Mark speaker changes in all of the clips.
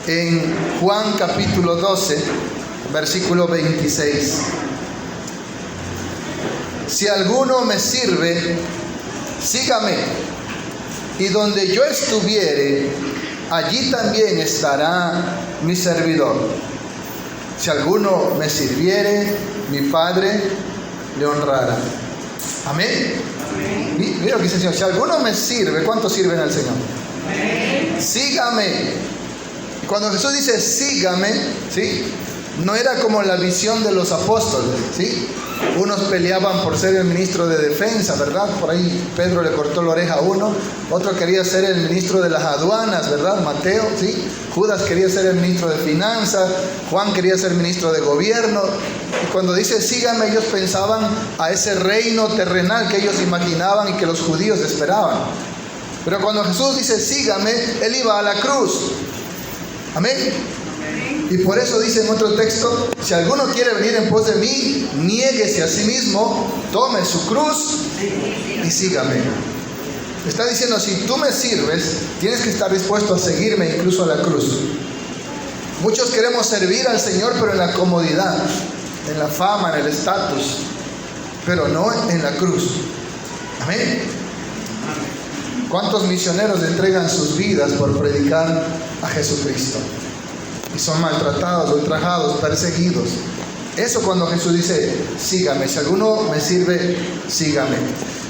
Speaker 1: en Juan capítulo 12, versículo 26. Si alguno me sirve, sígame, y donde yo estuviere, allí también estará mi servidor. Si alguno me sirviere, mi Padre le honrará. Amén. Mira lo que dice el Señor. Si alguno me sirve, ¿cuántos sirven al Señor? Amén. Sígame. Y cuando Jesús dice sígame, ¿sí? No era como la visión de los apóstoles, ¿sí? Unos peleaban por ser el ministro de defensa, ¿verdad? Por ahí Pedro le cortó la oreja a uno. Otro quería ser el ministro de las aduanas, ¿verdad? Mateo, ¿sí? Judas quería ser el ministro de finanzas. Juan quería ser ministro de gobierno. Y cuando dice sígame, ellos pensaban a ese reino terrenal que ellos imaginaban y que los judíos esperaban. Pero cuando Jesús dice sígame, Él iba a la cruz. Amén. Y por eso dice en otro texto, si alguno quiere venir en pos de mí, niéguese a sí mismo, tome su cruz y sígame. Está diciendo, si tú me sirves, tienes que estar dispuesto a seguirme incluso a la cruz. Muchos queremos servir al Señor, pero en la comodidad, en la fama, en el estatus, pero no en la cruz. Amén. ¿Cuántos misioneros entregan sus vidas por predicar a Jesucristo? Y son maltratados, ultrajados, perseguidos. Eso cuando Jesús dice, sígame. Si alguno me sirve, sígame.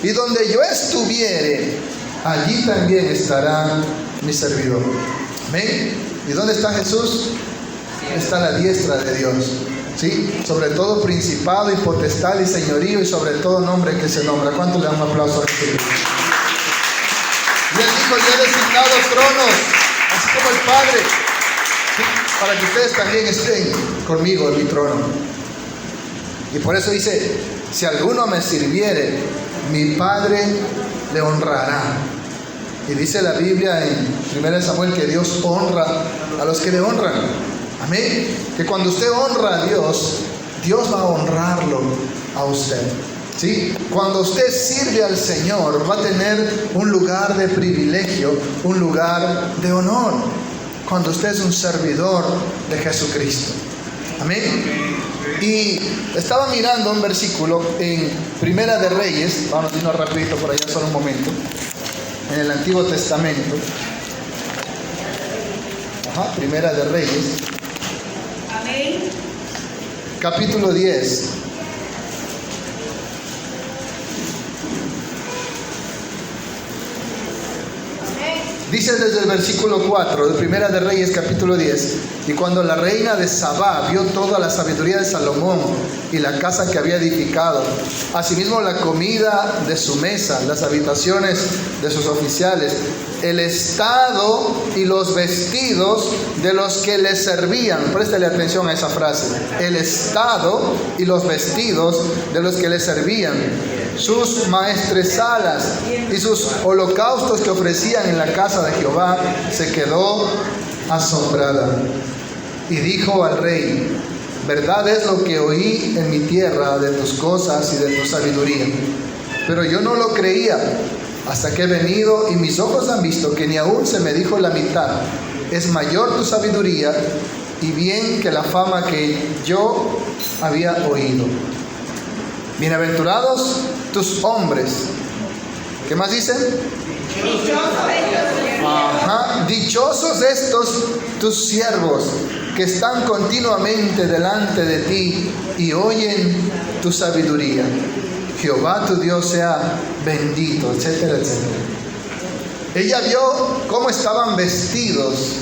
Speaker 1: Y donde yo estuviere, allí también estará mi servidor. ¿Amén? ¿Y dónde está Jesús? Está a la diestra de Dios. ¿Sí? Sobre todo principado y potestad y señorío y sobre todo nombre que se nombra. ¿Cuánto le dan un aplauso a Jesús? Y Él dijo, yo he designado tronos, así como el Padre, ¿sí? Para que ustedes también estén conmigo en mi trono. Y por eso dice, si alguno me sirviere, mi Padre le honrará. Y dice la Biblia en 1 Samuel que Dios honra a los que le honran. Amén. Que cuando usted honra a Dios, Dios va a honrarlo a usted. ¿Sí? Cuando usted sirve al Señor, va a tener un lugar de privilegio, un lugar de honor. Cuando usted es un servidor de Jesucristo. Amén. Y estaba mirando un versículo en Primera de Reyes. Vamos a irnos rapidito por allá, solo un momento. En el Antiguo Testamento. Primera de Reyes.
Speaker 2: Amén.
Speaker 1: Capítulo 10. Dice desde el versículo 4 de Primera de Reyes capítulo 10, y cuando la reina de Sabá vio toda la sabiduría de Salomón y la casa que había edificado, asimismo la comida de su mesa, las habitaciones de sus oficiales, el estado y los vestidos de los que le servían, préstale atención a esa frase, el estado y los vestidos de los que le servían, sus maestresalas y sus holocaustos que ofrecían en la casa de Jehová, se quedó asombrada. Y dijo al rey, verdad es lo que oí en mi tierra de tus cosas y de tu sabiduría, pero yo no lo creía hasta que he venido y mis ojos han visto que ni aún se me dijo la mitad. Es mayor tu sabiduría y bien que la fama que yo había oído. Bienaventurados tus hombres. ¿Qué más dicen? Dichosos estos tus siervos que están continuamente delante de ti y oyen tu sabiduría. Jehová tu Dios sea bendito, etcétera, etcétera. Ella vio cómo estaban vestidos,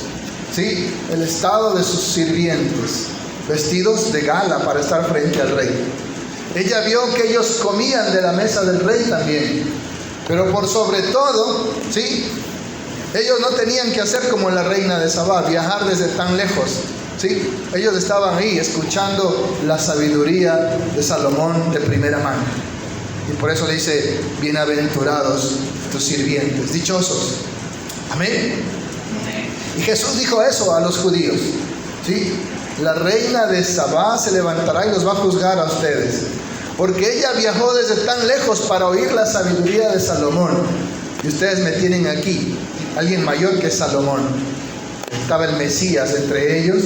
Speaker 1: ¿sí? El estado de sus sirvientes, vestidos de gala para estar frente al rey. Ella vio que ellos comían de la mesa del rey también. Pero por sobre todo, ¿sí? Ellos no tenían que hacer como la reina de Sabá, viajar desde tan lejos, ¿sí? Ellos estaban ahí escuchando la sabiduría de Salomón de primera mano. Y por eso le dice, bienaventurados tus sirvientes, dichosos. Amén. Y Jesús dijo eso a los judíos, ¿sí? La reina de Sabá se levantará y los va a juzgar a ustedes, porque ella viajó desde tan lejos para oír la sabiduría de Salomón. Y ustedes me tienen aquí, alguien mayor que Salomón. Estaba el Mesías entre ellos,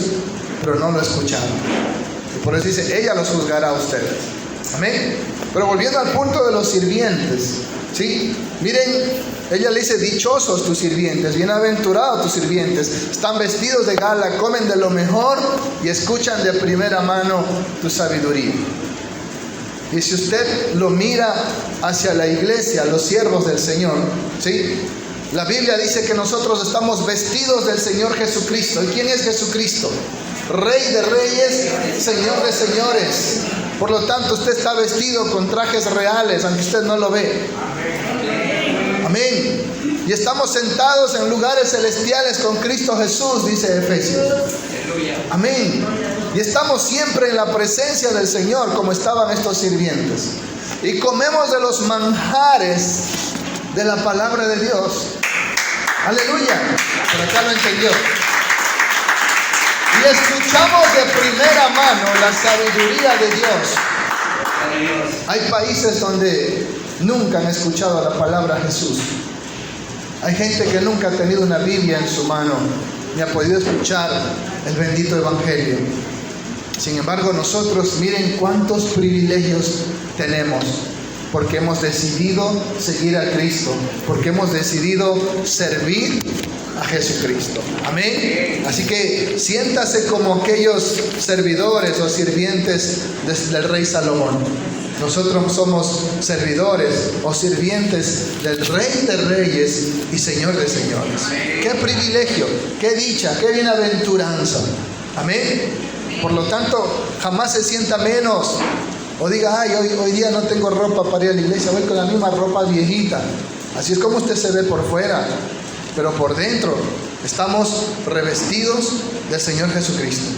Speaker 1: pero no lo escucharon. Y por eso dice, ella los juzgará a ustedes. Amén. Pero volviendo al punto de los sirvientes, ¿sí? Miren, ella le dice, dichosos tus sirvientes, bienaventurados tus sirvientes, están vestidos de gala, comen de lo mejor y escuchan de primera mano tu sabiduría. Y si usted lo mira hacia la iglesia, los siervos del Señor, ¿sí? La Biblia dice que nosotros estamos vestidos del Señor Jesucristo. ¿Y quién es Jesucristo? Rey de reyes, Señor de señores. Por lo tanto, usted está vestido con trajes reales, aunque usted no lo ve. Amén. Y estamos sentados en lugares celestiales con Cristo Jesús, dice Efesios. Amén. Y estamos siempre en la presencia del Señor, como estaban estos sirvientes. Y comemos de los manjares de la palabra de Dios. Aleluya. Por acá lo entendió. Y escuchamos de primera mano la sabiduría de Dios. Hay países donde nunca han escuchado la palabra Jesús. Hay gente que nunca ha tenido una Biblia en su mano ni ha podido escuchar el bendito evangelio. Sin embargo, nosotros, miren cuántos privilegios tenemos, porque hemos decidido seguir a Cristo, porque hemos decidido servir a Jesucristo. Amén. Así que siéntase como aquellos servidores o sirvientes del rey Salomón. Nosotros somos servidores o sirvientes del Rey de Reyes y Señor de Señores. ¡Qué privilegio! ¡Qué dicha! ¡Qué bienaventuranza! Amén. Por lo tanto, jamás se sienta menos o diga, ay, hoy día no tengo ropa para ir a la iglesia, voy con la misma ropa viejita. Así es como usted se ve por fuera, pero por dentro estamos revestidos del Señor Jesucristo.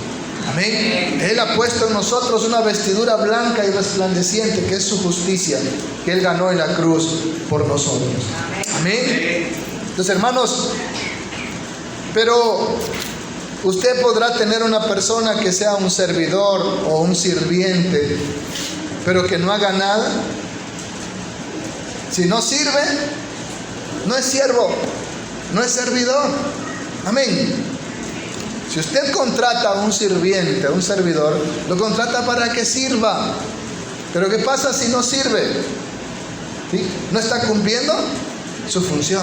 Speaker 1: Amén. Él ha puesto en nosotros una vestidura blanca y resplandeciente, que es su justicia, que Él ganó en la cruz por nosotros. Amén. Entonces, hermanos, pero usted podrá tener una persona que sea un servidor o un sirviente, pero que no haga nada. Si no sirve, no es siervo, no es servidor. Amén. Si usted contrata a un sirviente, a un servidor, lo contrata para que sirva. Pero ¿qué pasa si no sirve? ¿Sí? ¿No está cumpliendo su función?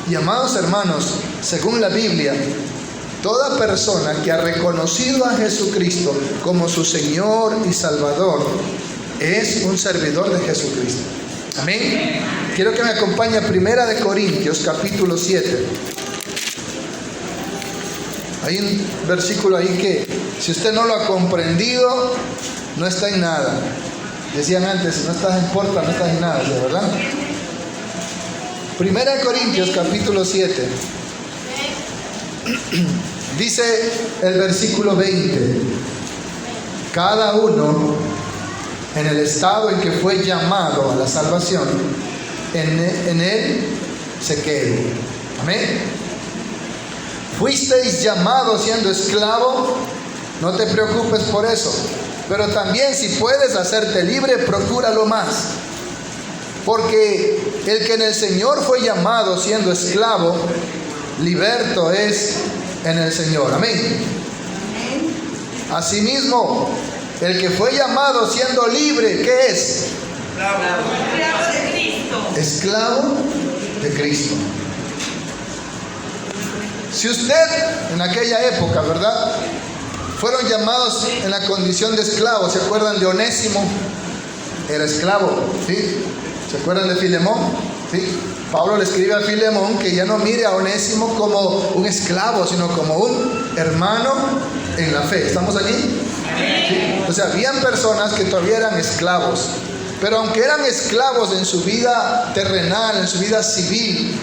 Speaker 1: Y amados hermanos, según la Biblia, toda persona que ha reconocido a Jesucristo como su Señor y Salvador es un servidor de Jesucristo. Amén. Quiero que me acompañe a 1 Corintios capítulo 7. Hay un versículo ahí que, si usted no lo ha comprendido, no está en nada. Decían antes, si no estás en porta, no estás en nada, ¿verdad? 1 Corintios capítulo 7. Dice el versículo 20: cada uno en el estado en que fue llamado a la salvación, en él se quede. Amén. Fuisteis llamados siendo esclavo, no te preocupes por eso, pero también si puedes hacerte libre, procúralo más, porque el que en el Señor fue llamado siendo esclavo, liberto es en el Señor. Amén. Asimismo, el que fue llamado siendo libre, ¿qué es?
Speaker 2: Esclavo de Cristo.
Speaker 1: Esclavo de Cristo. Si usted en aquella época, ¿verdad?, fueron llamados en la condición de esclavos. ¿Se acuerdan de Onésimo? Era esclavo, ¿sí? ¿Se acuerdan de Filemón? ¿Sí? Pablo le escribe a Filemón que ya no mire a Onésimo como un esclavo, sino como un hermano en la fe. ¿Estamos aquí? ¿Sí? O sea, habían personas que todavía eran esclavos, pero aunque eran esclavos en su vida terrenal, en su vida civil,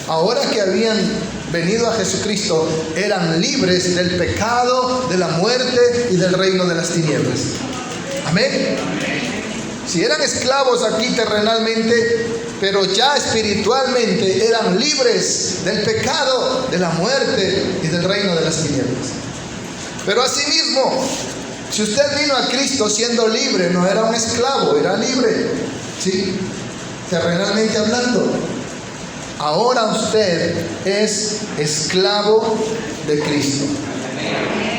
Speaker 1: ahora que habían venido a Jesucristo, eran libres del pecado, de la muerte y del reino de las tinieblas. Amén. Si eran esclavos aquí terrenalmente, pero ya espiritualmente eran libres del pecado, de la muerte y del reino de las tinieblas. Pero asimismo, si usted vino a Cristo siendo libre, no era un esclavo, era libre, ¿sí?, terrenalmente hablando. Ahora usted es esclavo de Cristo.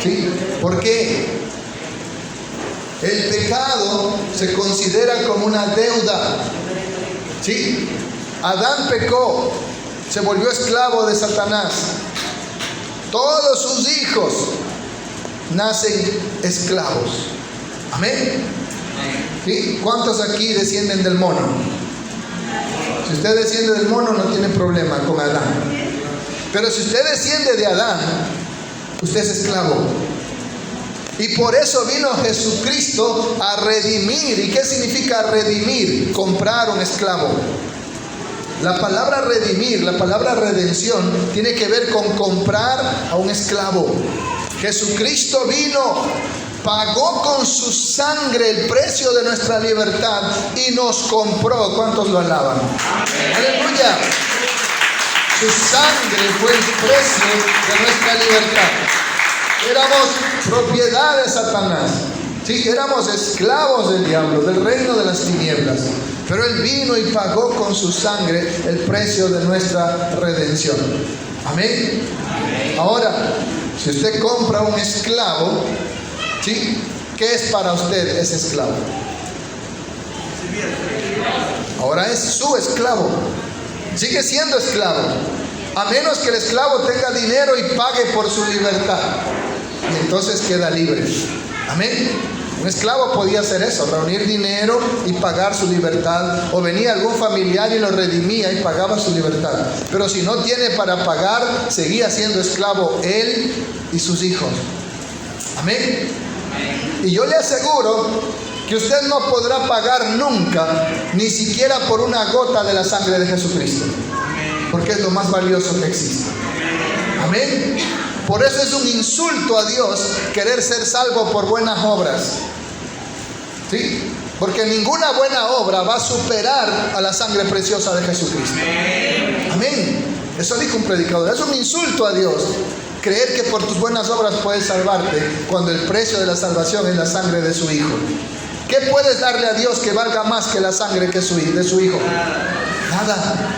Speaker 1: ¿Sí? ¿Por qué? El pecado se considera como una deuda. ¿Sí? Adán pecó, se volvió esclavo de Satanás. Todos sus hijos nacen esclavos. Amén. ¿Sí? ¿Cuántos aquí descienden del mono? Si usted desciende del mono, no tiene problema con Adán. Pero si usted desciende de Adán, usted es esclavo. Y por eso vino Jesucristo a redimir. ¿Y qué significa redimir? Comprar un esclavo. La palabra redimir, la palabra redención, tiene que ver con comprar a un esclavo. Jesucristo vino, pagó con su sangre el precio de nuestra libertad y nos compró. ¿Cuántos lo alaban? ¡Aleluya! Su sangre fue el precio de nuestra libertad. Éramos propiedad de Satanás. Sí, éramos esclavos del diablo, del reino de las tinieblas. Pero Él vino y pagó con su sangre el precio de nuestra redención. Amén. Ahora, si usted compra un esclavo, ¿sí? ¿Qué es para usted ese esclavo? Ahora es su esclavo. Sigue siendo esclavo, a menos que el esclavo tenga dinero y pague por su libertad. Y entonces queda libre. Amén. Un esclavo podía hacer eso, reunir dinero y pagar su libertad. O venía algún familiar y lo redimía y pagaba su libertad. Pero si no tiene para pagar, seguía siendo esclavo él y sus hijos. Amén. Y yo le aseguro que usted no podrá pagar nunca, ni siquiera por una gota de la sangre de Jesucristo, porque es lo más valioso que existe. Amén. Por eso es un insulto a Dios querer ser salvo por buenas obras. ¿Sí? Porque ninguna buena obra va a superar a la sangre preciosa de Jesucristo. Amén. Eso dijo un predicador. Es un insulto a Dios creer que por tus buenas obras puedes salvarte, cuando el precio de la salvación es la sangre de su Hijo. ¿Qué puedes darle a Dios que valga más que la sangre de su Hijo? Nada.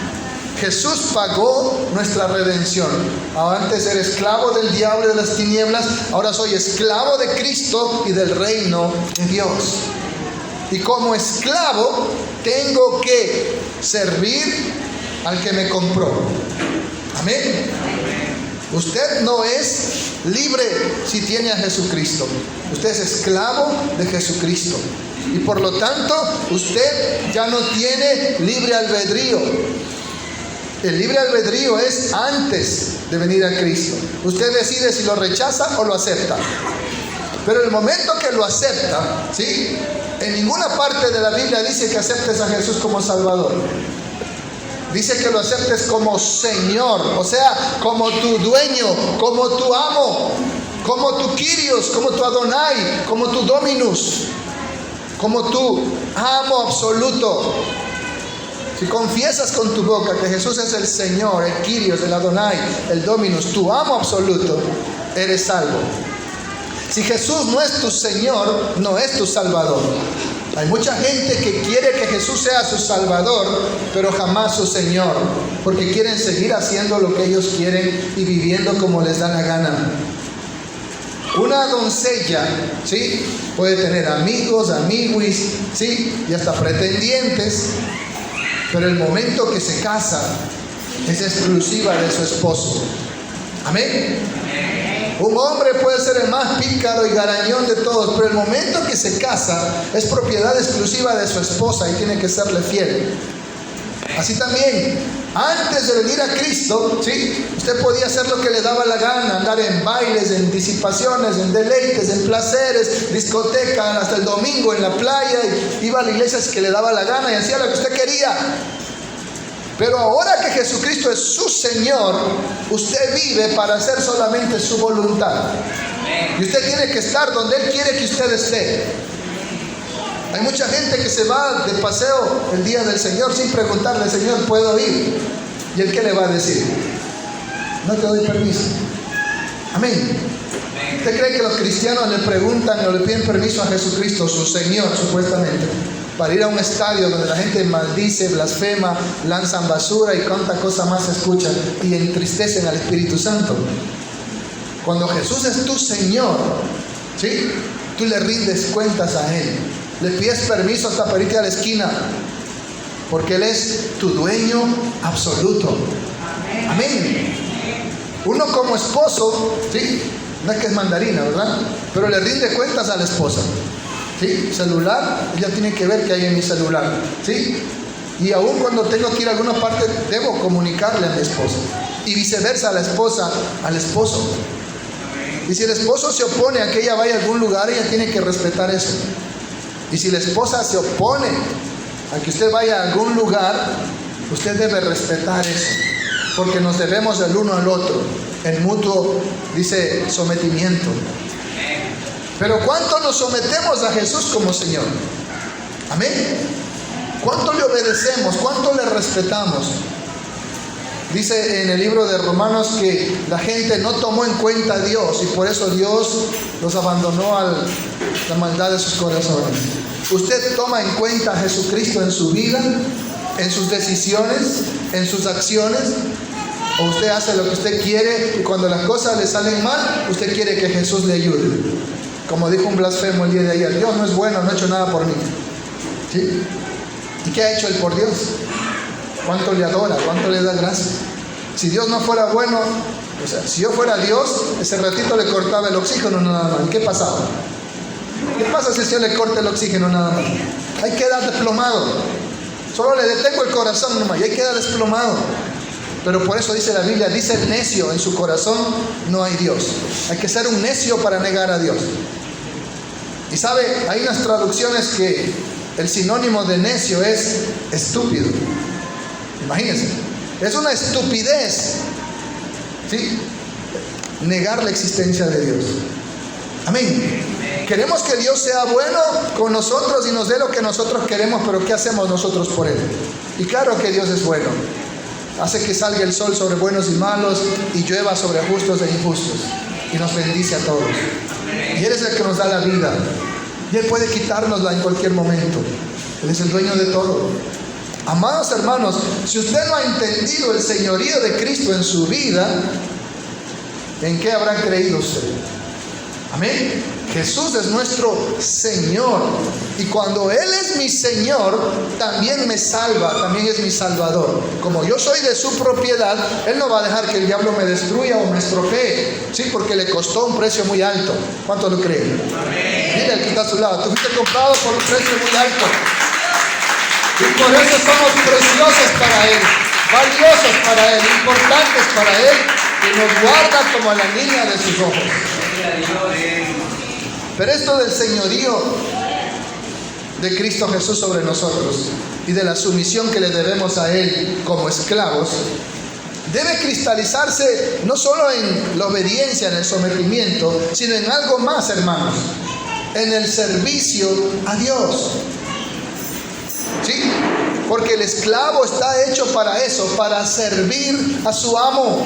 Speaker 1: Jesús pagó nuestra redención. Antes era esclavo del diablo y de las tinieblas, ahora soy esclavo de Cristo y del reino de Dios. Y como esclavo tengo que servir al que me compró. Amén. Usted no es libre si tiene a Jesucristo. Usted es esclavo de Jesucristo. Y por lo tanto, usted ya no tiene libre albedrío. El libre albedrío es antes de venir a Cristo. Usted decide si lo rechaza o lo acepta. Pero el momento que lo acepta, ¿sí? En ninguna parte de la Biblia dice que aceptes a Jesús como Salvador. Dice que lo aceptes como Señor, o sea, como tu dueño, como tu amo, como tu Kyrios, como tu Adonai, como tu Dominus, como tu amo absoluto. Si confiesas con tu boca que Jesús es el Señor, el Kyrios, el Adonai, el Dominus, tu amo absoluto, eres salvo. Si Jesús no es tu Señor, no es tu Salvador. Hay mucha gente que quiere que Jesús sea su Salvador, pero jamás su Señor, porque quieren seguir haciendo lo que ellos quieren y viviendo como les da la gana. Una doncella, ¿sí? Puede tener amigos, amiguis, ¿sí? Y hasta pretendientes, pero el momento que se casa es exclusiva de su esposo. Amén. Un hombre puede ser el más pícaro y garañón de todos, pero el momento que se casa es propiedad exclusiva de su esposa y tiene que serle fiel. Así también, antes de venir a Cristo, ¿sí? Usted podía hacer lo que le daba la gana, andar en bailes, en disipaciones, en deleites, en placeres, discoteca, hasta el domingo en la playa, y iba a la iglesia que le daba la gana y hacía lo que usted quería. Pero ahora que Jesucristo es su Señor, usted vive para hacer solamente su voluntad. Y usted tiene que estar donde Él quiere que usted esté. Hay mucha gente que se va de paseo el día del Señor sin preguntarle: Señor, ¿puedo ir? ¿Y Él qué le va a decir? No te doy permiso. Amén. ¿Usted cree que los cristianos le preguntan o le piden permiso a Jesucristo, su Señor, supuestamente? para ir a un estadio donde la gente maldice, blasfema, lanzan basura y cuánta cosa más escuchan y entristecen al Espíritu Santo. Cuando Jesús es tu Señor, ¿sí?, tú le rindes cuentas a Él. Le pides permiso hasta para irte a la esquina, porque Él es tu dueño absoluto. Amén. Uno como esposo, ¿sí?, no es que es mandarina, ¿verdad?, pero le rinde cuentas a la esposa. ¿Sí? Celular, ella tiene que ver qué hay en mi celular, ¿sí? Y aún cuando tengo que ir a alguna parte, debo comunicarle a mi esposa. Y viceversa, a la esposa al esposo. Y si el esposo se opone a que ella vaya a algún lugar, ella tiene que respetar eso. Y si la esposa se opone a que usted vaya a algún lugar, usted debe respetar eso, porque nos debemos del uno al otro, en mutuo, dice, sometimiento. Pero ¿cuánto nos sometemos a Jesús como Señor? Amén. ¿Cuánto le obedecemos? ¿Cuánto le respetamos? Dice en el libro de Romanos que la gente no tomó en cuenta a Dios y por eso Dios los abandonó a la maldad de sus corazones. ¿Usted toma en cuenta a Jesucristo en su vida, en sus decisiones, en sus acciones? ¿O usted hace lo que usted quiere y cuando las cosas le salen mal, usted quiere que Jesús le ayude? Como dijo un blasfemo el día de ayer, Dios no es bueno, no ha hecho nada por mí. ¿Sí? ¿Y qué ha hecho Él por Dios? ¿Cuánto le adora? ¿Cuánto le da gracias? Si Dios no fuera bueno, o sea, si yo fuera Dios, ese ratito le cortaba el oxígeno nada más. ¿Y qué pasaba? ¿Qué pasa si el Señor le corta el oxígeno nada más? Ahí queda desplomado. Solo le detengo el corazón nomás y ahí queda desplomado. Pero por eso dice la Biblia, dice el necio, en su corazón no hay Dios. Hay que ser un necio para negar a Dios. Y sabe, hay unas traducciones que el sinónimo de necio es estúpido. Imagínense, es una estupidez, ¿sí?, negar la existencia de Dios. Amén. Queremos que Dios sea bueno con nosotros y nos dé lo que nosotros queremos, pero ¿qué hacemos nosotros por Él? Y claro que Dios es bueno. Hace que salga el sol sobre buenos y malos y llueva sobre justos e injustos. Y nos bendice a todos. Y Él es el que nos da la vida. Y Él puede quitárnosla en cualquier momento. Él es el dueño de todo. Amados hermanos, si usted no ha entendido el señorío de Cristo en su vida, ¿en qué habrá creído usted? Amén. Jesús es nuestro Señor. Y cuando Él es mi Señor, también me salva, también es mi Salvador. Como yo soy de su propiedad, Él no va a dejar que el diablo me destruya o me estropee. Sí, porque le costó un precio muy alto. ¿Cuántos lo creen? Mira el que está a su lado. Tú fuiste comprado por un precio muy alto. Y por eso somos preciosos para Él, valiosos para Él, importantes para Él, y nos guarda como a la niña de sus ojos. Pero esto del señorío de Cristo Jesús sobre nosotros y de la sumisión que le debemos a Él como esclavos, debe cristalizarse no solo en la obediencia, en el sometimiento, sino en algo más, hermanos, en el servicio a Dios. ¿Sí? Porque el esclavo está hecho para eso, para servir a su amo.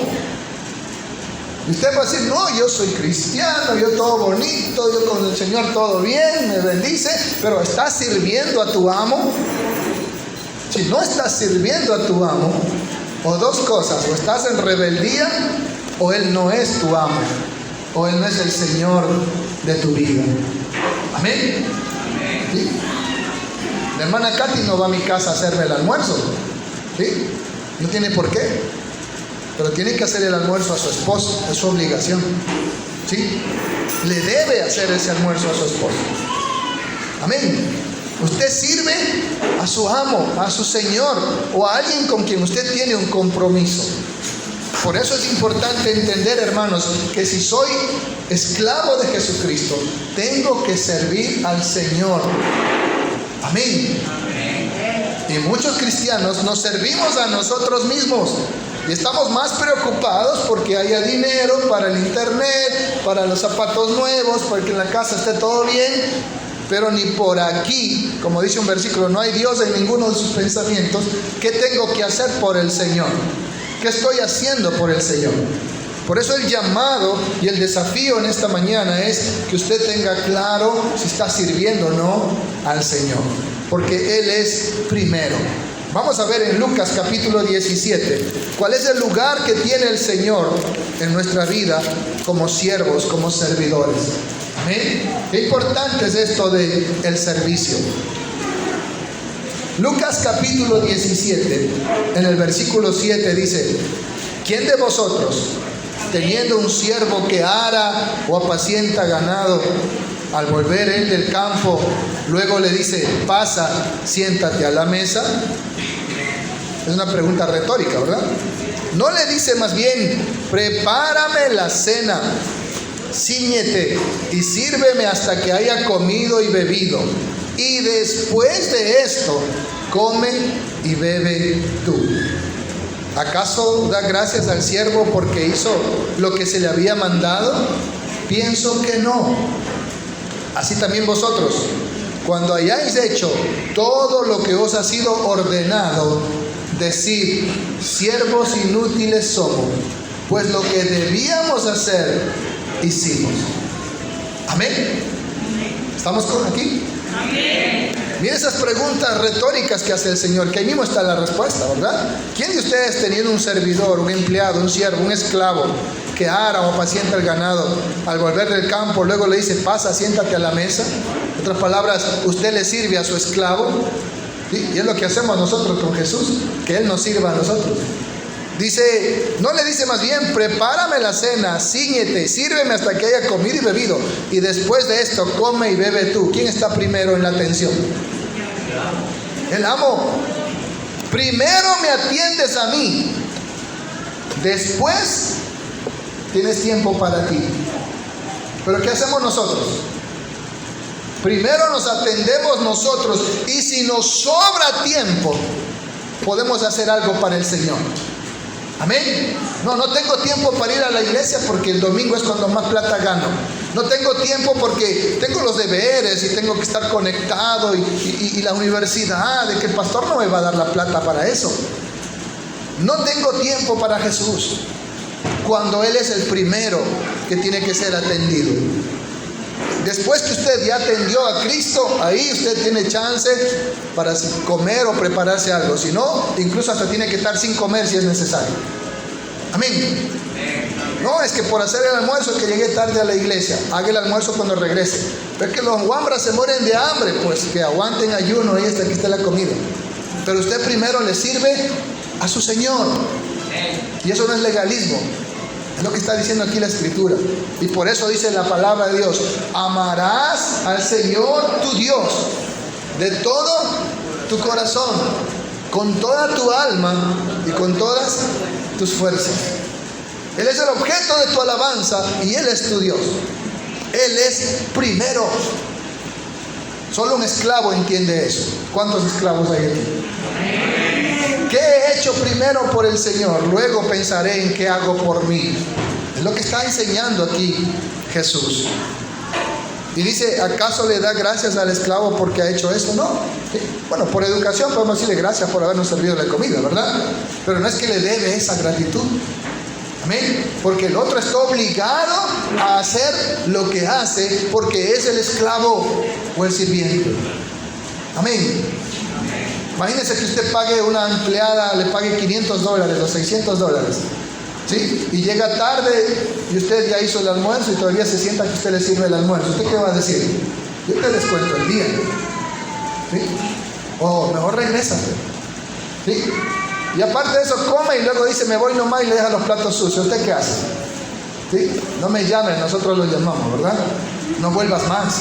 Speaker 1: Y usted va a decir, no, yo soy cristiano, yo todo bonito, yo con el Señor todo bien, me bendice, pero ¿estás sirviendo a tu amo? Si no estás sirviendo a tu amo, o dos cosas, o estás en rebeldía, o Él no es tu amo, o Él no es el Señor de tu vida. Amén. ¿Sí? La hermana Katy no va a mi casa a hacerme el almuerzo, ¿sí? No tiene por qué, pero tiene que hacer el almuerzo a su esposo, es su obligación, ¿sí? Le debe hacer ese almuerzo a su esposo. Amén. Usted sirve a su amo, a su Señor o a alguien con quien usted tiene un compromiso. Por eso es importante entender, hermanos, que si soy esclavo de Jesucristo, tengo que servir al Señor. Amén. Y muchos cristianos nos servimos a nosotros mismos y estamos más preocupados porque haya dinero para el internet, para los zapatos nuevos, para que en la casa esté todo bien, pero ni por aquí, como dice un versículo, no hay Dios en ninguno de sus pensamientos. ¿Qué tengo que hacer por el Señor? ¿Qué estoy haciendo por el Señor? Por eso el llamado y el desafío en esta mañana es que usted tenga claro si está sirviendo o no al Señor. porque Él es primero. Vamos a ver en Lucas capítulo 17, cuál es el lugar que tiene el Señor en nuestra vida como siervos, como servidores. Amén. Qué importante es esto del servicio. Lucas capítulo 17, en el versículo 7 dice: ¿quién de vosotros, teniendo un siervo que ara o apacienta ganado, al volver él del campo, luego le dice: pasa, siéntate a la mesa? Es una pregunta retórica, ¿verdad? No le dice más bien: prepárame la cena, cíñete y sírveme hasta que haya comido y bebido, y después de esto come y bebe tú. ¿Acaso da gracias al siervo porque hizo lo que se le había mandado? Pienso que no. Así también vosotros, cuando hayáis hecho todo lo que os ha sido ordenado, decid: siervos inútiles somos, pues lo que debíamos hacer, hicimos. Amén. ¿Estamos aquí?
Speaker 2: Amén.
Speaker 1: Miren esas preguntas retóricas que hace el Señor, que ahí mismo está la respuesta, ¿verdad? ¿Quién de ustedes, teniendo un servidor, un empleado, un siervo, un esclavo, que ara o apacienta el ganado, al volver del campo, luego le dice: pasa, siéntate a la mesa? En otras palabras, usted le sirve a su esclavo. ¿Sí? Y es lo que hacemos nosotros con Jesús, que Él nos sirva a nosotros. Dice, no le dice más bien: prepárame la cena, cíñete, sírveme hasta que haya comido y bebido, y después de esto come y bebe tú. ¿Quién está primero en la atención? El amo. Primero me atiendes a mí, después tienes tiempo para ti. Pero ¿qué hacemos nosotros? Primero nos atendemos nosotros, y si nos sobra tiempo, podemos hacer algo para el Señor. Amén. No tengo tiempo para ir a la iglesia porque el domingo es cuando más plata gano. No tengo tiempo porque tengo los deberes y tengo que estar conectado y la universidad, de que el pastor no me va a dar la plata para eso. No tengo tiempo para Jesús, cuando Él es el primero que tiene que ser atendido. Después que usted ya atendió a Cristo, ahí usted tiene chance para comer o prepararse algo. Si no, incluso hasta tiene que estar sin comer si es necesario. Amén. No es que por hacer el almuerzo, que llegué tarde a la iglesia, haga el almuerzo cuando regrese. Pero es que los guambras se mueren de hambre, pues que aguanten ayuno ahí hasta que esté la comida. Pero usted primero le sirve a su Señor. Y eso no es legalismo. Es lo que está diciendo aquí la Escritura. Y por eso dice la palabra de Dios: amarás al Señor tu Dios de todo tu corazón, con toda tu alma y con todas tus fuerzas. Él es el objeto de tu alabanza y Él es tu Dios. Él es primero. Solo un esclavo entiende eso. ¿Cuántos esclavos hay aquí? ¿Qué he hecho primero por el Señor? Luego pensaré en qué hago por mí. Es lo que está enseñando aquí Jesús. Y dice: ¿acaso le da gracias al esclavo porque ha hecho esto? No. Bueno, por educación podemos decirle gracias por habernos servido la comida, ¿verdad? Pero no es que le debe esa gratitud. Amén. Porque el otro está obligado a hacer lo que hace porque es el esclavo o el sirviente. Amén. Imagínese que usted pague una empleada, le pague $500 o $600, ¿sí? Y llega tarde y usted ya hizo el almuerzo y todavía se sienta que usted le sirve el almuerzo. ¿Usted qué va a decir? Yo te descuento el día, ¿sí? O mejor regrésate, ¿sí? Y aparte de eso, come y luego dice: me voy nomás, y le deja los platos sucios. ¿Usted qué hace? ¿Sí? No me llamen, nosotros lo llamamos, ¿verdad? No vuelvas más.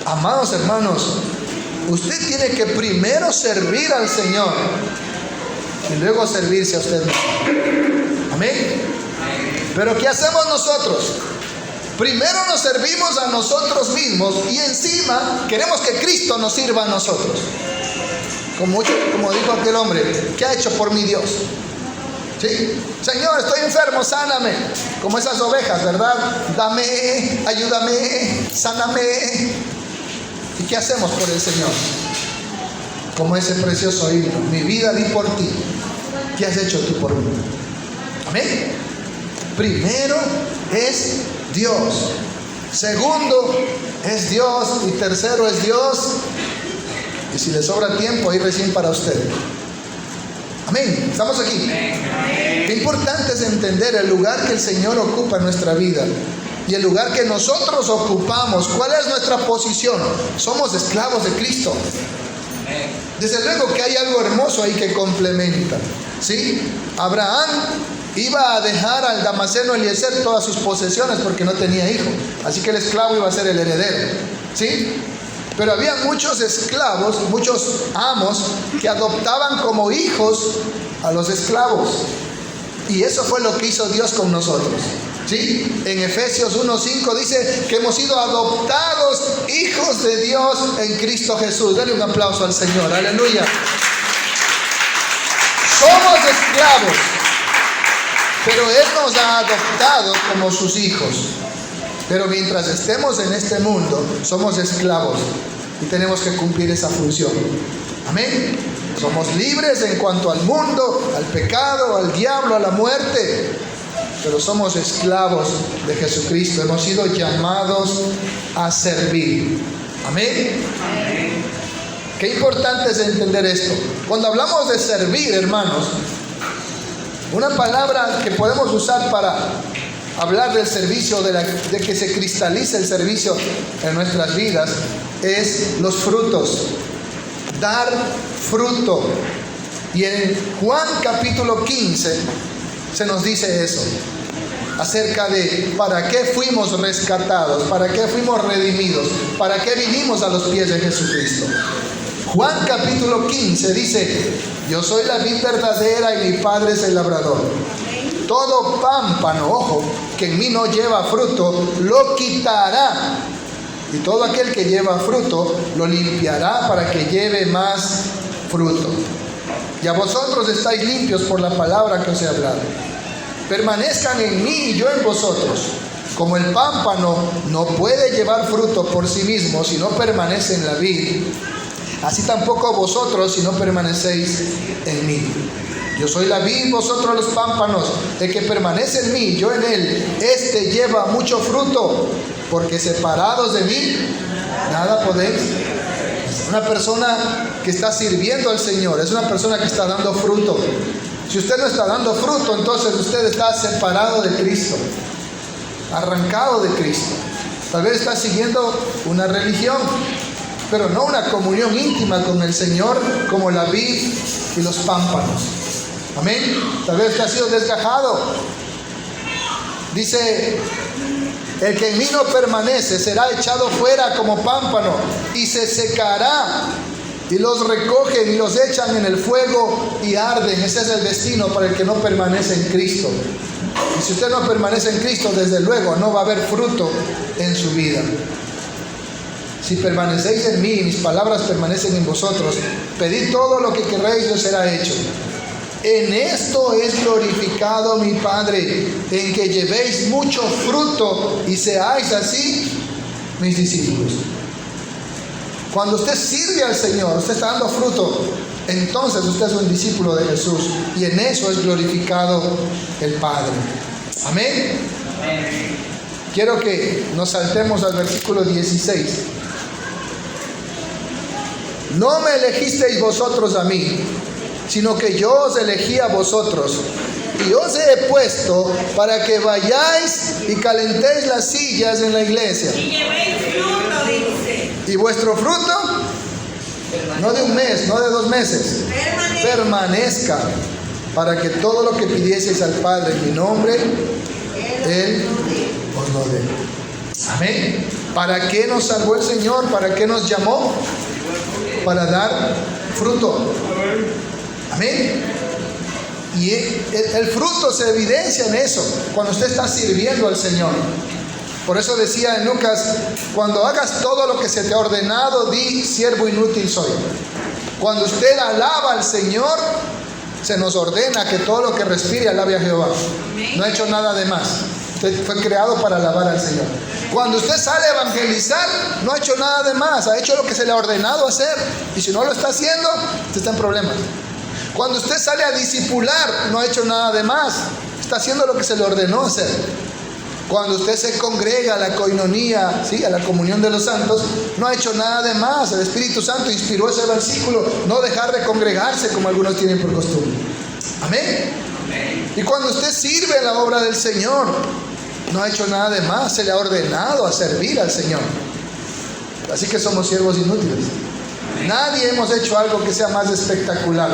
Speaker 1: Amados hermanos, usted tiene que primero servir al Señor y luego servirse a usted mismo. Amén. Pero ¿qué hacemos nosotros? Primero nos servimos a nosotros mismos y encima queremos que Cristo nos sirva a nosotros. Como dijo aquel hombre: ¿qué ha hecho por mi Dios? ¿Sí? Señor, estoy enfermo, sáname. Como esas ovejas, ¿verdad? Dame, ayúdame, sáname. ¿Y qué hacemos por el Señor? Como ese precioso himno: mi vida di por ti. ¿Qué has hecho tú por mí? Amén. Primero es Dios. Segundo es Dios. Y tercero es Dios. Y si le sobra tiempo, ahí recién para usted. Amén. ¿Estamos aquí? Qué importante es entender el lugar que el Señor ocupa en nuestra vida y el lugar que nosotros ocupamos. ¿Cuál es nuestra posición? Somos esclavos de Cristo. Desde luego que hay algo hermoso ahí que complementa, ¿sí? Abraham iba a dejar al Damaseno Eliezer todas sus posesiones porque no tenía hijo, así que el esclavo iba a ser el heredero, ¿sí? Pero había muchos esclavos, muchos amos que adoptaban como hijos a los esclavos, y eso fue lo que hizo Dios con nosotros, ¿sí? En Efesios 1:5 dice que hemos sido adoptados hijos de Dios en Cristo Jesús. Dale un aplauso al Señor, aleluya. Somos esclavos, pero Él nos ha adoptado como sus hijos. Pero mientras estemos en este mundo, somos esclavos y tenemos que cumplir esa función. Amén. Somos libres en cuanto al mundo, al pecado, al diablo, a la muerte, pero somos esclavos de Jesucristo. Hemos sido llamados a servir. Amén. Qué importante es entender esto. Cuando hablamos de servir, hermanos, una palabra que podemos usar para hablar del servicio, de que se cristalice el servicio en nuestras vidas, es los frutos. Dar fruto. Y en Juan capítulo 15 se nos dice eso, acerca de para qué fuimos rescatados, para qué fuimos redimidos, para qué vinimos a los pies de Jesucristo. Juan capítulo 15 dice: yo soy la vid verdadera y mi Padre es el labrador. Todo pámpano, ojo, que en mí no lleva fruto, lo quitará. Y todo aquel que lleva fruto, lo limpiará para que lleve más fruto. Y a vosotros estáis limpios por la palabra que os he hablado. Permanezcan en mí y yo en vosotros. Como el pámpano no puede llevar fruto por sí mismo si no permanece en la vid, así tampoco vosotros si no permanecéis en mí. Yo soy la vid, vosotros los pámpanos. El que permanece en mí, yo en él, este lleva mucho fruto, porque separados de mí, nada podéis. Una persona que está sirviendo al Señor es una persona que está dando fruto. Si usted no está dando fruto, entonces usted está separado de Cristo, arrancado de Cristo. Tal vez está siguiendo una religión, pero no una comunión íntima con el Señor como la vid y los pámpanos. Amén. Tal vez usted ha sido desgajado. Dice: el que en mí no permanece será echado fuera como pámpano y se secará, y los recogen y los echan en el fuego y arden. Ese es el destino para el que no permanece en Cristo. Y si usted no permanece en Cristo, desde luego no va a haber fruto en su vida. Si permanecéis en mí y mis palabras permanecen en vosotros, pedid todo lo que queréis y os será hecho. En esto es glorificado mi Padre, en que llevéis mucho fruto y seáis así mis discípulos. Cuando usted sirve al Señor, usted está dando fruto, entonces usted es un discípulo de Jesús, y en eso es glorificado el Padre. Amén. Quiero que nos saltemos al versículo 16. No me elegisteis vosotros a mí, sino que yo os elegí a vosotros, y os he puesto para que vayáis y calentéis las sillas en la iglesia.
Speaker 2: Y llevéis fruto, dice.
Speaker 1: Y vuestro fruto, no de un mes, no de 2 meses, permanezca, para que todo lo que pidieseis al Padre en mi nombre, Él os lo dé. Amén. ¿Para qué nos salvó el Señor? ¿Para qué nos llamó? Para dar fruto. Amén. Y el fruto se evidencia en eso, cuando usted está sirviendo al Señor. Por eso decía en Lucas: cuando hagas todo lo que se te ha ordenado, di: siervo inútil soy. Cuando usted alaba al Señor, se nos ordena que todo lo que respire alabe a Jehová. No ha hecho nada de más. Usted fue creado para alabar al Señor. Cuando usted sale a evangelizar, no ha hecho nada de más, ha hecho lo que se le ha ordenado hacer. Y si no lo está haciendo, usted está en problemas. Cuando usted sale a discipular, no ha hecho nada de más, está haciendo lo que se le ordenó hacer. Cuando usted se congrega a la coinonía, ¿sí?, a la comunión de los santos, no ha hecho nada de más. El Espíritu Santo inspiró ese versículo, no dejar de congregarse como algunos tienen por costumbre. Amén. Y cuando usted sirve en la obra del Señor, no ha hecho nada de más, se le ha ordenado a servir al Señor. Así que somos siervos inútiles. Nadie hemos hecho algo que sea más espectacular,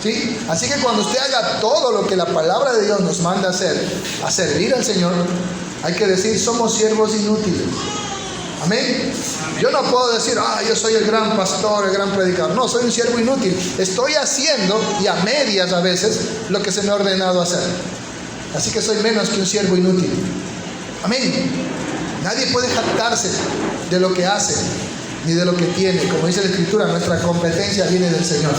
Speaker 1: ¿sí? Así que cuando usted haga todo lo que la palabra de Dios nos manda hacer, a servir al Señor, hay que decir, somos siervos inútiles. Amén. Yo no puedo decir, yo soy el gran pastor, el gran predicador. No, soy un siervo inútil. Estoy haciendo, y a medias a veces, lo que se me ha ordenado hacer. Así que soy menos que un siervo inútil. Amén. Nadie puede jactarse de lo que hace, ni de lo que tiene. Como dice la Escritura, nuestra competencia viene del Señor.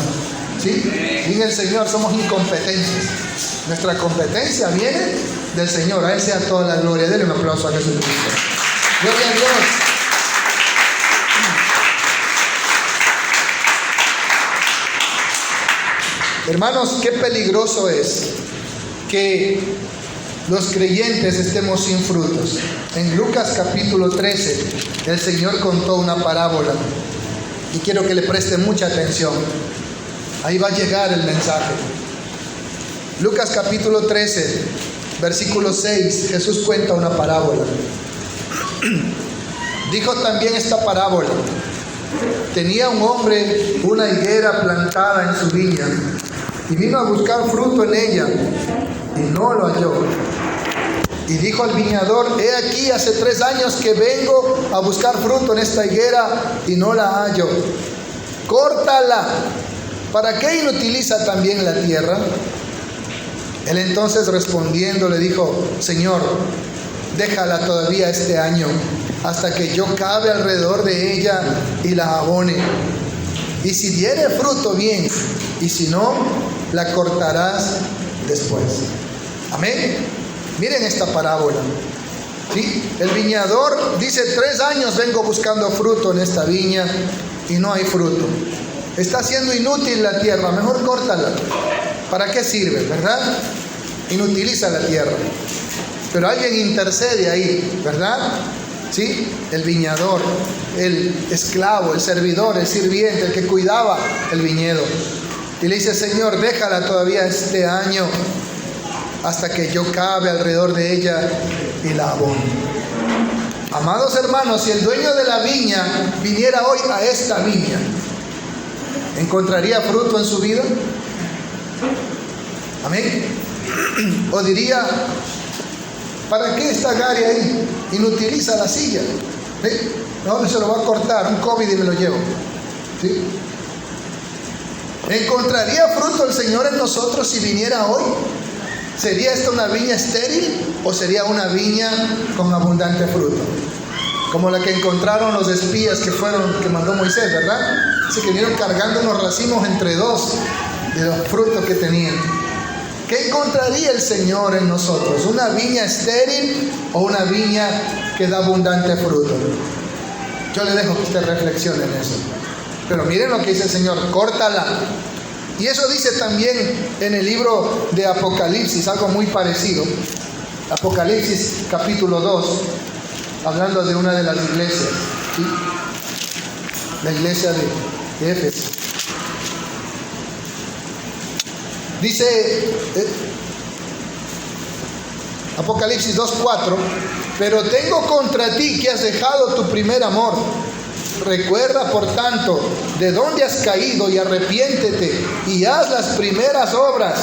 Speaker 1: ¿Sí? Sin el Señor somos incompetentes. Nuestra competencia viene del Señor. A Él sea toda la gloria. Denle un aplauso a Jesucristo. Gloria a Dios. Hermanos, qué peligroso es que los creyentes estemos sin frutos. En Lucas capítulo 13, el Señor contó una parábola y quiero que le presten mucha atención. Ahí va a llegar el mensaje. Lucas capítulo 13, versículo 6, Jesús cuenta una parábola. Dijo también esta parábola: tenía un hombre una higuera plantada en su viña y vino a buscar fruto en ella y no lo halló. Y dijo al viñador: he aquí, hace 3 años que vengo a buscar fruto en esta higuera y no la hallo. Córtala. ¿Para qué inutiliza también la tierra? Él entonces respondiendo le dijo: Señor, déjala todavía este año, hasta que yo cabe alrededor de ella y la abone. Y si diere fruto, bien, y si no, la cortarás después. Amén. Miren esta parábola. ¿Sí? El viñador dice: 3 años vengo buscando fruto en esta viña y no hay fruto. Está siendo inútil la tierra, mejor córtala. ¿Para qué sirve, verdad? Inutiliza la tierra. Pero alguien intercede ahí, ¿verdad? ¿Sí? El viñador, el esclavo, el servidor, el sirviente, el que cuidaba el viñedo. Y le dice: Señor, déjala todavía este año, hasta que yo cabe alrededor de ella y la abone. Amados hermanos, si el dueño de la viña viniera hoy a esta viña, ¿encontraría fruto en su vida? Amén. O diría: ¿para qué está Gary ahí? Inutiliza la silla. ¿Sí? No, se lo va a cortar, un COVID y me lo llevo. ¿Sí? ¿Encontraría fruto el Señor en nosotros si viniera hoy? ¿Sería esta una viña estéril o sería una viña con abundante fruto? Como la que encontraron los espías que mandó Moisés, ¿verdad? Así que vinieron cargando unos racimos entre 2 de los frutos que tenían. ¿Qué encontraría el Señor en nosotros? ¿Una viña estéril o una viña que da abundante fruto? Yo le dejo que usted reflexione en eso. Pero miren lo que dice el Señor: córtala. Y eso dice también en el libro de Apocalipsis, algo muy parecido. Apocalipsis capítulo 2, hablando de una de las iglesias, ¿sí? La iglesia de Éfeso. Dice Apocalipsis 2:4: pero tengo contra ti que has dejado tu primer amor. Recuerda, por tanto, de dónde has caído y arrepiéntete y haz las primeras obras,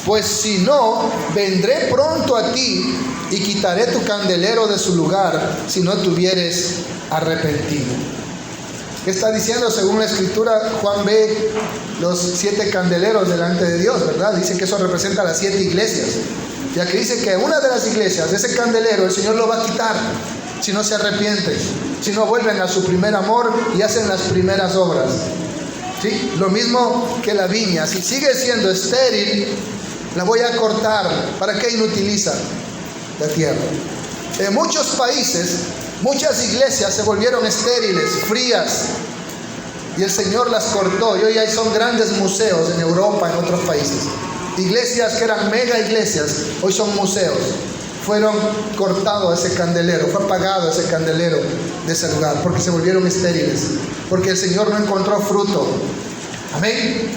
Speaker 1: pues si no, vendré pronto a ti y quitaré tu candelero de su lugar si no te hubieres arrepentido. ¿Qué está diciendo? Según la Escritura, Juan ve los 7 candeleros delante de Dios, ¿verdad? Dice que eso representa las 7 iglesias. Ya que dice que una de las iglesias, ese candelero, el Señor lo va a quitar si no se arrepienten, si no vuelven a su primer amor y hacen las primeras obras. ¿Sí? Lo mismo que la viña, si sigue siendo estéril, la voy a cortar. ¿Para qué inutiliza la tierra? En muchos países, muchas iglesias se volvieron estériles, frías, y el Señor las cortó, y hoy son grandes museos en Europa, en otros países. Iglesias que eran mega iglesias, hoy son museos, fueron cortados ese candelero, fue apagado ese candelero de ese lugar, porque se volvieron estériles, porque el Señor no encontró fruto. Amén.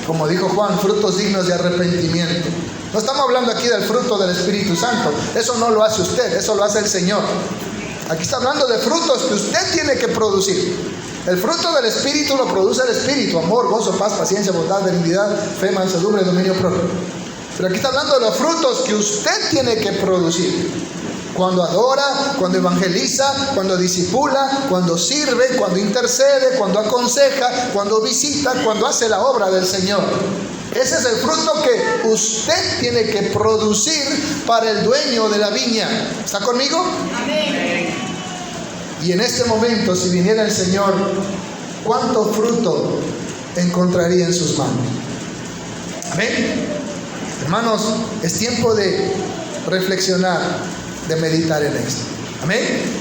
Speaker 1: Como dijo Juan, frutos dignos de arrepentimiento. No estamos hablando aquí del fruto del Espíritu Santo, eso no lo hace usted, eso lo hace el Señor. Aquí está hablando de frutos que usted tiene que producir. El fruto del Espíritu lo produce el Espíritu: amor, gozo, paz, paciencia, bondad, benignidad, fe, mansedumbre, dominio propio. Pero aquí está hablando de los frutos que usted tiene que producir. Cuando adora, cuando evangeliza, cuando discipula, cuando sirve, cuando intercede, cuando aconseja, cuando visita, cuando hace la obra del Señor. Ese es el fruto que usted tiene que producir para el dueño de la viña. ¿Está conmigo?
Speaker 2: Amén.
Speaker 1: Y en este momento, si viniera el Señor, ¿cuánto fruto encontraría en sus manos? Amén. Hermanos, es tiempo de reflexionar, de meditar en esto. Amén.